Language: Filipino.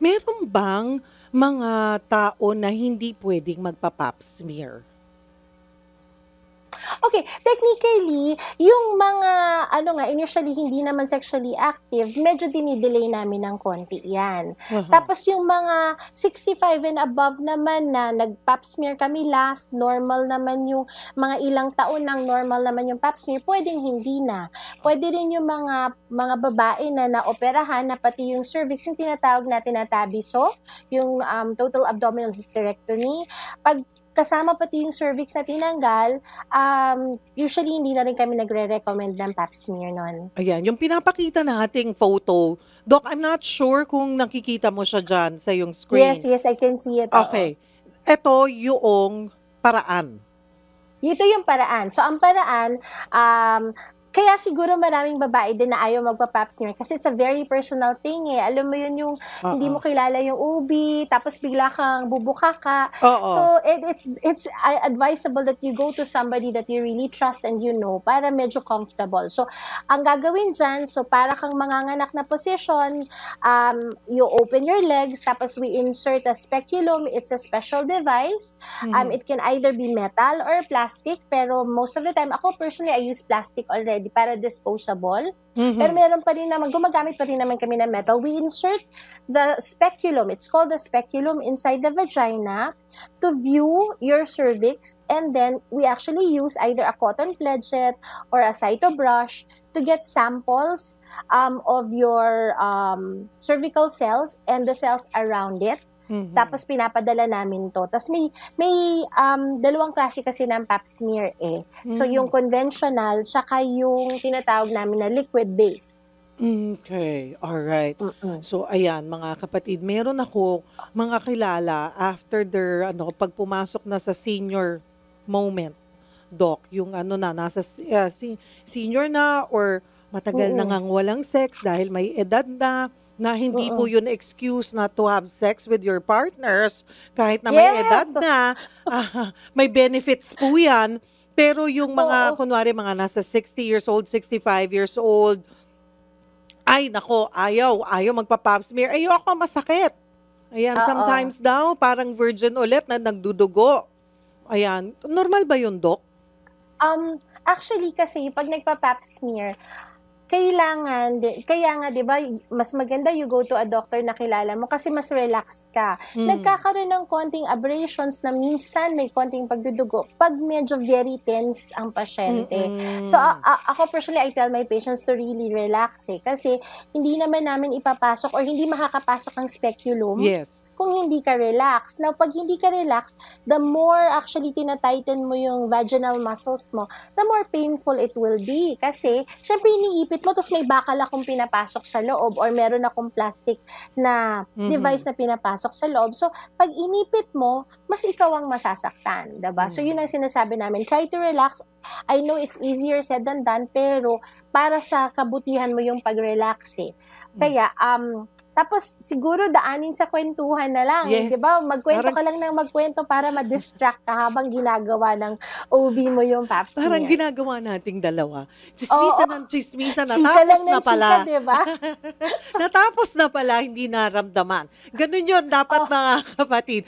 Meron bang mga tao na hindi puwedeng magpa-pap smear? Okay, technically, yung mga ano nga, initially hindi naman sexually active, medyo dini-delay namin ng konti 'yan. Uh-huh. Tapos yung mga 65 and above naman na nag-pap smear kami last, normal naman yung mga ilang taon ng normal naman yung pap smear, puwedeng hindi na. Puwede rin yung mga babae na naoperahan na pati yung cervix, yung tinatawag natin na Tabiso, yung, total abdominal hysterectomy, 'pag kasama pati yung cervix na tinanggal, usually hindi na rin kami nagre-recommend ng pap smear nun. Ayan, yung pinapakita nating photo, Doc, I'm not sure kung nakikita mo siya diyan sa iyong Yes, screen. yes, I can see it, oo. Okay. Eto yung paraan. Ito yung paraan. So, ang paraan, kaya siguro maraming babae din na ayaw magpa-pap smear kasi it's a very personal thing eh. Alam mo yun yung hindi mo Oo. kilala yung OB, tapos bigla kang bubuka ka. Oo. So, it's advisable that you go to somebody that you really trust and you know para medyo comfortable. So, ang gagawin dyan, so para kang manganganak na position, you open your legs, tapos we insert a speculum. It's a special device. Mhm. It can either be metal or plastic, pero most of the time, ako personally, I use plastic already para disposable. Pero Mhm. meron pa rin naman, gumagamit pa rin naman kami ng metal. We insert the speculum, it's called the speculum, inside the vagina to view your cervix, and then we actually use either a cotton pledget or a cyto brush to get samples of your cervical cells and the cells around it. Mhm. Tapos pinapadala namin to. Tapos may dalawang klase kasi ng pap smear eh. So yung conventional, tsaka yung tinatawag namin na liquid base. Okay, alright. Mm-mm. So ayan mga kapatid, meron ako mga kilala after their ano, 'pag pumasok na sa senior moment, Doc, yung ano na, nasa senior na or matagal na Mm-mm. ngang walang sex dahil may edad na hindi po Mm-mm. yun excuse not to have sex with your partners kahit na may edad Yes! na, may benefits po yan. Pero yung mga Oo. kunwari mga nasa 60 years old, 65 years old, ay nako, ayaw magpa-pap smear. Ayoko, masakit. Ayan, Oo. sometimes daw parang virgin ulit na nagdudugo. Ayan, normal ba yun, Doc? Actually kasi 'pag nagpa-pap smear, kaya nga 'di ba, mas maganda you go to a doctor na kilala mo kasi mas relaxed ka. Hmm. Nagkakaroon ng konting abrasions na minsan may konting pagdudugo 'pag medyo very tense ang pasyente. So, Mm. ako personally, I tell my patients to really relax eh, kasi hindi naman namin ipapasok or hindi makakapasok ang speculum Yes. kung hindi ka relax. Now, 'pag hindi ka relax, the more actually tina-tighten mo yung vaginal muscles mo, the more painful it will be. Kasi, syempre iniipit mo, tapos may bakal akong pinapasok sa loob or meron akong plastic na device Mhm. na pinapasok sa loob. So, pag inipit mo, mas ikaw ang masasaktan, diba? So, yun ang sinasabi namin. Try to relax. I know it's easier said than done, pero para sa kabutihan mo yung pag-relax eh. Hmm. Kaya, tapos siguro daanin sa kwentuhan na lang, 'di Yes. ba? Magkwento Parang ka lang ng magkwento para ma-distract ka habang ginagawa ng OB mo yung pap parang smear. ginagawa nating dalawa. Oo, Tsismisan ng tsismisan, chika lang natapos ng na chika, pala. 'di ba? Natapos na pala, hindi naramdaman. Gano'n 'yun dapat Oh. mga kapatid.